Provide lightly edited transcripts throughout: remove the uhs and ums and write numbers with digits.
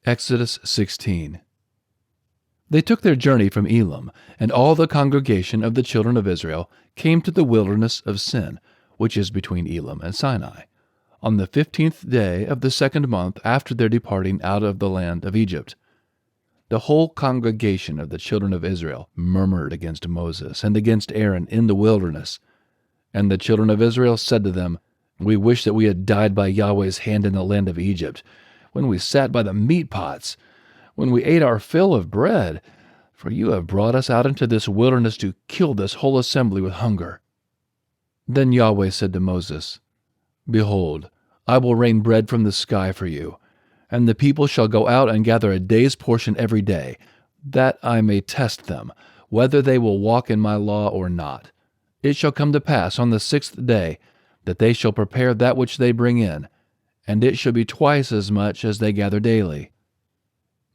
Exodus 16. They took their journey from Elim, and all the congregation of the children of Israel came to the wilderness of Sin, which is between Elim and Sinai, on the 15th day of the second month after their departing out of the land of Egypt. The whole congregation of the children of Israel murmured against Moses and against Aaron in the wilderness. And the children of Israel said to them, "We wish that we had died by Yahweh's hand in the land of Egypt, when we sat by the meat pots, when we ate our fill of bread, for you have brought us out into this wilderness to kill this whole assembly with hunger." Then Yahweh said to Moses, "Behold, I will rain bread from the sky for you, and the people shall go out and gather a day's portion every day, that I may test them, whether they will walk in my law or not. It shall come to pass on the 6th day that they shall prepare that which they bring in, and it shall be twice as much as they gather daily."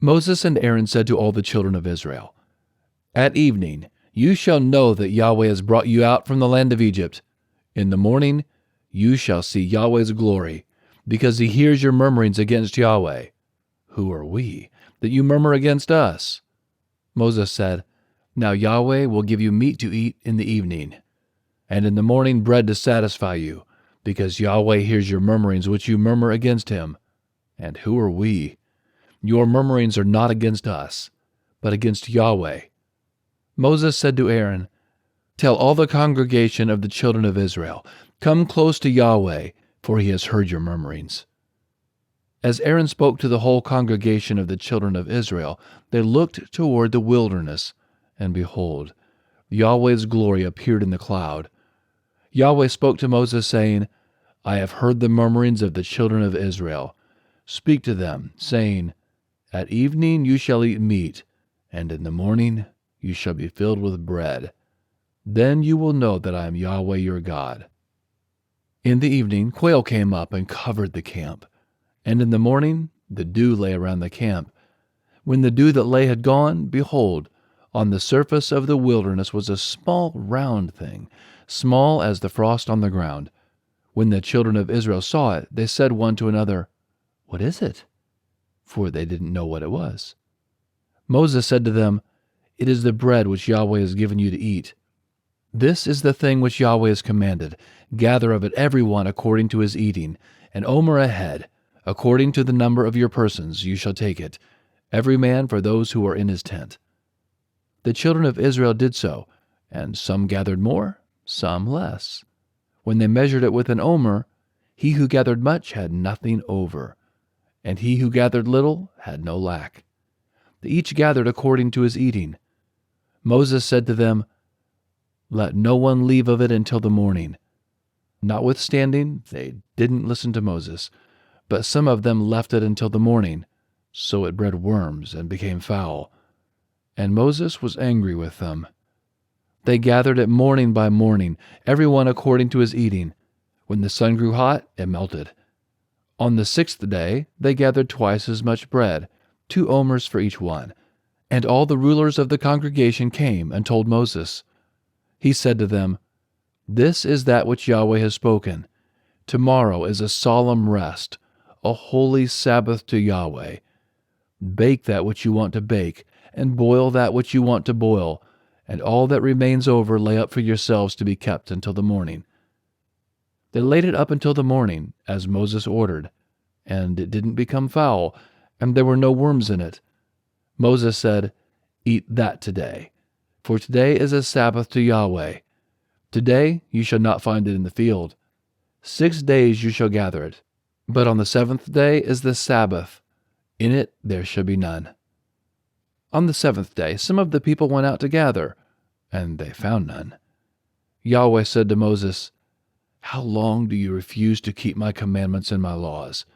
Moses and Aaron said to all the children of Israel, "At evening you shall know that Yahweh has brought you out from the land of Egypt. In the morning you shall see Yahweh's glory, because he hears your murmurings against Yahweh. Who are we, that you murmur against us?" Moses said, "Now Yahweh will give you meat to eat in the evening, and in the morning bread to satisfy you, because Yahweh hears your murmurings which you murmur against him. And who are we? Your murmurings are not against us, but against Yahweh." Moses said to Aaron, "Tell all the congregation of the children of Israel, come close to Yahweh, for he has heard your murmurings." As Aaron spoke to the whole congregation of the children of Israel, they looked toward the wilderness, and behold, Yahweh's glory appeared in the cloud. Yahweh spoke to Moses, saying, "I have heard the murmurings of the children of Israel. Speak to them, saying, At evening you shall eat meat, and in the morning you shall be filled with bread. Then you will know that I am Yahweh your God." In the evening quail came up and covered the camp, and in the morning the dew lay around the camp. When the dew that lay had gone, behold, on the surface of the wilderness was a small round thing, small as the frost on the ground. When the children of Israel saw it, they said one to another, "What is it?" For they didn't know what it was. Moses said to them, "It is the bread which Yahweh has given you to eat. This is the thing which Yahweh has commanded. Gather of it every one according to his eating, an omer a head, according to the number of your persons you shall take it, every man for those who are in his tent." The children of Israel did so, and some gathered more, some less. When they measured it with an omer, he who gathered much had nothing over, and he who gathered little had no lack. They each gathered according to his eating. Moses said to them, "Let no one leave of it until the morning." Notwithstanding, they didn't listen to Moses, but some of them left it until the morning, so it bred worms and became foul. And Moses was angry with them. They gathered it morning by morning, every one according to his eating. When the sun grew hot, it melted. On the 6th day they gathered twice as much bread, 2 omers for each one. And all the rulers of the congregation came and told Moses. He said to them, "This is that which Yahweh has spoken. Tomorrow is a solemn rest, a holy Sabbath to Yahweh. Bake that which you want to bake, and boil that which you want to boil, and all that remains over lay up for yourselves to be kept until the morning." They laid it up until the morning, as Moses ordered, and it didn't become foul, and there were no worms in it. Moses said, "Eat that today, for today is a Sabbath to Yahweh. Today you shall not find it in the field. 6 days you shall gather it, but on the 7th day is the Sabbath. In it there shall be none." On the 7th day some of the people went out to gather, and they found none. Yahweh said to Moses, "How long do you refuse to keep my commandments and my laws?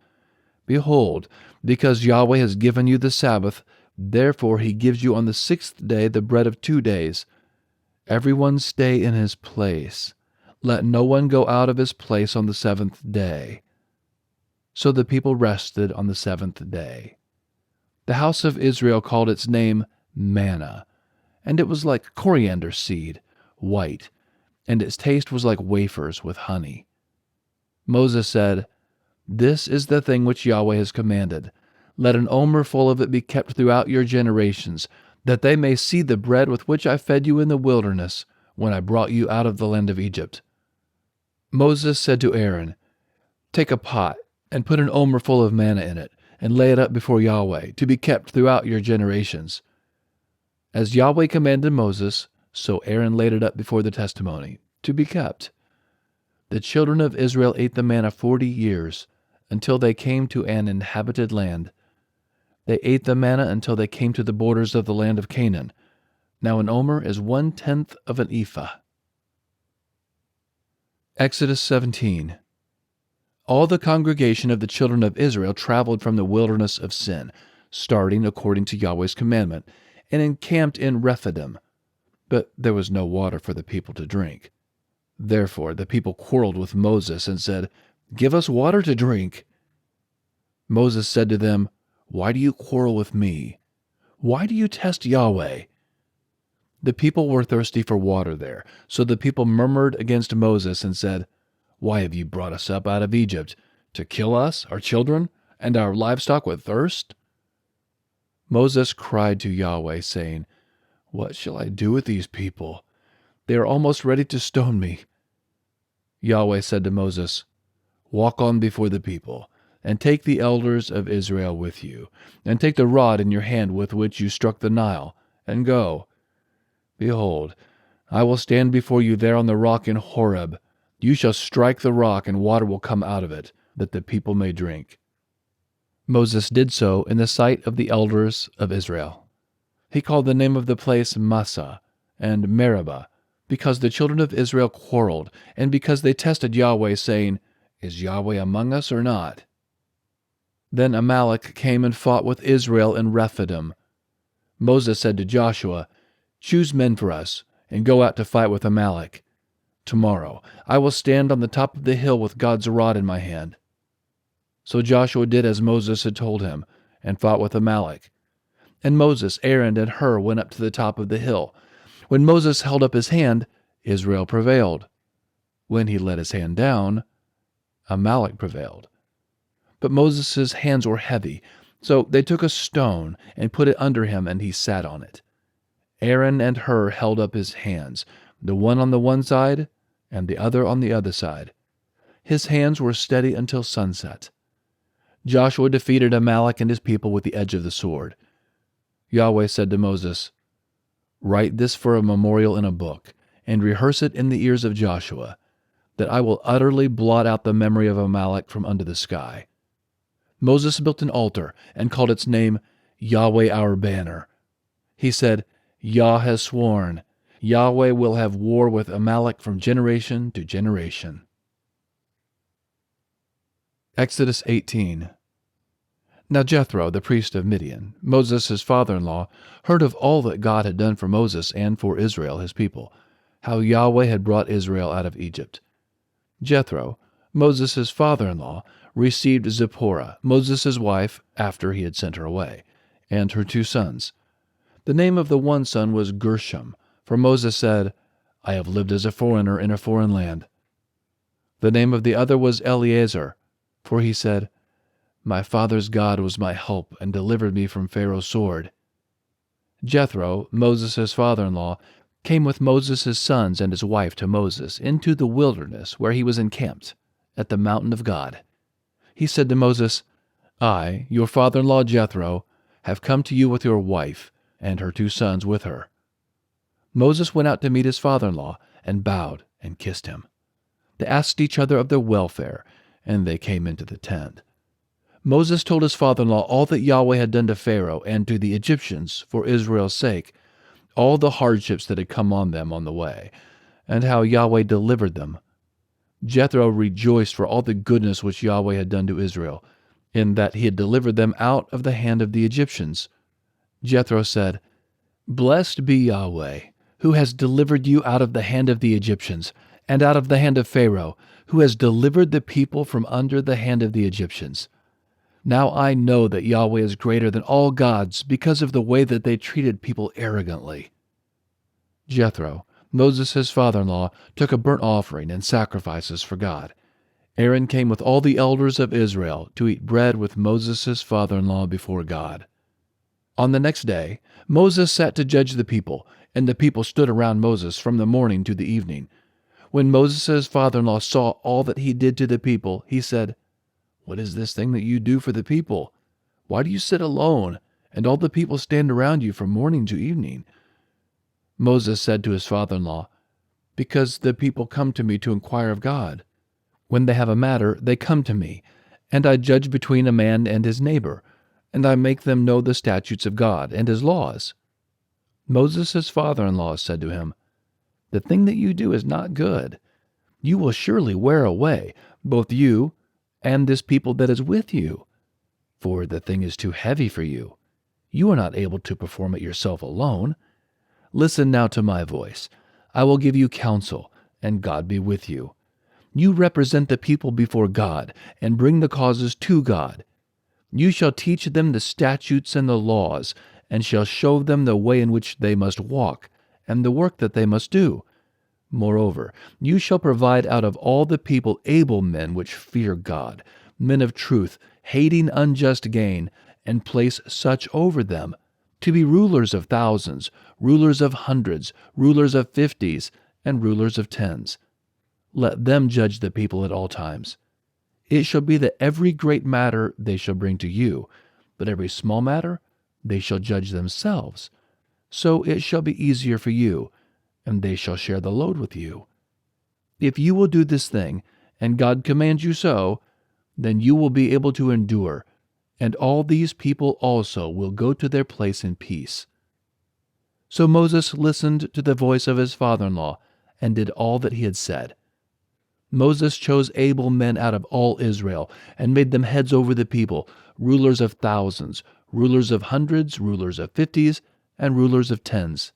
Behold, because Yahweh has given you the Sabbath, therefore he gives you on the 6th day the bread of 2 days. Every one stay in his place. Let no one go out of his place on the 7th day." So the people rested on the 7th day. The house of Israel called its name manna, and it was like coriander seed, white, and its taste was like wafers with honey. Moses said, "This is the thing which Yahweh has commanded. Let an omer full of it be kept throughout your generations, that they may see the bread with which I fed you in the wilderness, when I brought you out of the land of Egypt." Moses said to Aaron, "Take a pot, and put an omer full of manna in it, and lay it up before Yahweh, to be kept throughout your generations." As Yahweh commanded Moses, so Aaron laid it up before the testimony, to be kept. The children of Israel ate the manna 40 years, until they came to an inhabited land. They ate the manna until they came to the borders of the land of Canaan. Now an omer is 1/10 of an ephah. Exodus 17. All the congregation of the children of Israel traveled from the wilderness of Sin, starting according to Yahweh's commandment, and encamped in Rephidim. But there was no water for the people to drink. Therefore the people quarreled with Moses and said, "Give us water to drink." Moses said to them, "Why do you quarrel with me? Why do you test Yahweh?" The people were thirsty for water there, so the people murmured against Moses and said, "Why have you brought us up out of Egypt, to kill us, our children, and our livestock with thirst?" Moses cried to Yahweh, saying, "What shall I do with these people? They are almost ready to stone me." Yahweh said to Moses, "Walk on before the people, and take the elders of Israel with you, and take the rod in your hand with which you struck the Nile, and go. Behold, I will stand before you there on the rock in Horeb. You shall strike the rock, and water will come out of it, that the people may drink." Moses did so in the sight of the elders of Israel. He called the name of the place Massah and Meribah, because the children of Israel quarreled, and because they tested Yahweh, saying, "Is Yahweh among us or not?" Then Amalek came and fought with Israel in Rephidim. Moses said to Joshua, "Choose men for us, and go out to fight with Amalek. Tomorrow I will stand on the top of the hill with God's rod in my hand." So Joshua did as Moses had told him, and fought with Amalek. And Moses, Aaron, and Hur went up to the top of the hill. When Moses held up his hand, Israel prevailed. When he let his hand down, Amalek prevailed. But Moses' hands were heavy, so they took a stone and put it under him, and he sat on it. Aaron and Hur held up his hands, the one on the one side and the other on the other side. His hands were steady until sunset. Joshua defeated Amalek and his people with the edge of the sword. Yahweh said to Moses, "Write this for a memorial in a book, and rehearse it in the ears of Joshua, that I will utterly blot out the memory of Amalek from under the sky." Moses built an altar and called its name Yahweh our Banner. He said, "Yah has sworn, Yahweh will have war with Amalek from generation to generation." Exodus 18. Now Jethro, the priest of Midian, Moses' father-in-law, heard of all that God had done for Moses and for Israel his people, how Yahweh had brought Israel out of Egypt. Jethro, Moses' father-in-law, received Zipporah, Moses' wife, after he had sent her away, and her 2 sons. The name of the one son was Gershom, for Moses said, "I have lived as a foreigner in a foreign land." The name of the other was Eleazar, for he said, "My father's God was my help and delivered me from Pharaoh's sword." Jethro, Moses' father-in-law, came with Moses' sons and his wife to Moses into the wilderness where he was encamped, at the mountain of God. He said to Moses, "I, your father-in-law Jethro, have come to you with your wife and her 2 sons with her." Moses went out to meet his father-in-law and bowed and kissed him. They asked each other of their welfare, and they came into the tent. Moses told his father-in-law all that Yahweh had done to Pharaoh and to the Egyptians for Israel's sake, all the hardships that had come on them on the way, and how Yahweh delivered them. Jethro rejoiced for all the goodness which Yahweh had done to Israel, in that he had delivered them out of the hand of the Egyptians. Jethro said, "Blessed be Yahweh, who has delivered you out of the hand of the Egyptians, and out of the hand of Pharaoh, who has delivered the people from under the hand of the Egyptians. Now I know that Yahweh is greater than all gods because of the way that they treated people arrogantly." Jethro, Moses' father-in-law, took a burnt offering and sacrifices for God. Aaron came with all the elders of Israel to eat bread with Moses' father-in-law before God. On the next day, Moses sat to judge the people, and the people stood around Moses from the morning to the evening. When Moses' father-in-law saw all that he did to the people, he said, "What is this thing that you do for the people? Why do you sit alone, and all the people stand around you from morning to evening?" Moses said to his father-in-law, "Because the people come to me to inquire of God. When they have a matter, they come to me, and I judge between a man and his neighbor, and I make them know the statutes of God and his laws." Moses' father-in-law said to him, "The thing that you do is not good. You will surely wear away, both you and this people that is with you, for the thing is too heavy for you. You are not able to perform it yourself alone. Listen now to my voice. I will give you counsel, and God be with you. You represent the people before God, and bring the causes to God. You shall teach them the statutes and the laws, and shall show them the way in which they must walk, and the work that they must do. Moreover, you shall provide out of all the people able men which fear God, men of truth, hating unjust gain, and place such over them, to be rulers of thousands, rulers of hundreds, rulers of 50s, and rulers of 10s. Let them judge the people at all times. It shall be that every great matter they shall bring to you, but every small matter they shall judge themselves. So it shall be easier for you, and they shall share the load with you. If you will do this thing, and God commands you so, then you will be able to endure, and all these people also will go to their place in peace." So Moses listened to the voice of his father-in-law, and did all that he had said. Moses chose able men out of all Israel, and made them heads over the people, rulers of thousands, rulers of hundreds, rulers of 50s, and rulers of 10s.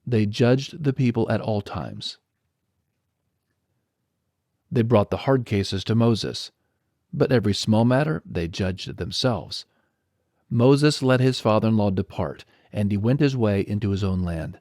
They judged the people at all times. They brought the hard cases to Moses, but every small matter they judged themselves. Moses let his father-in-law depart, and he went his way into his own land.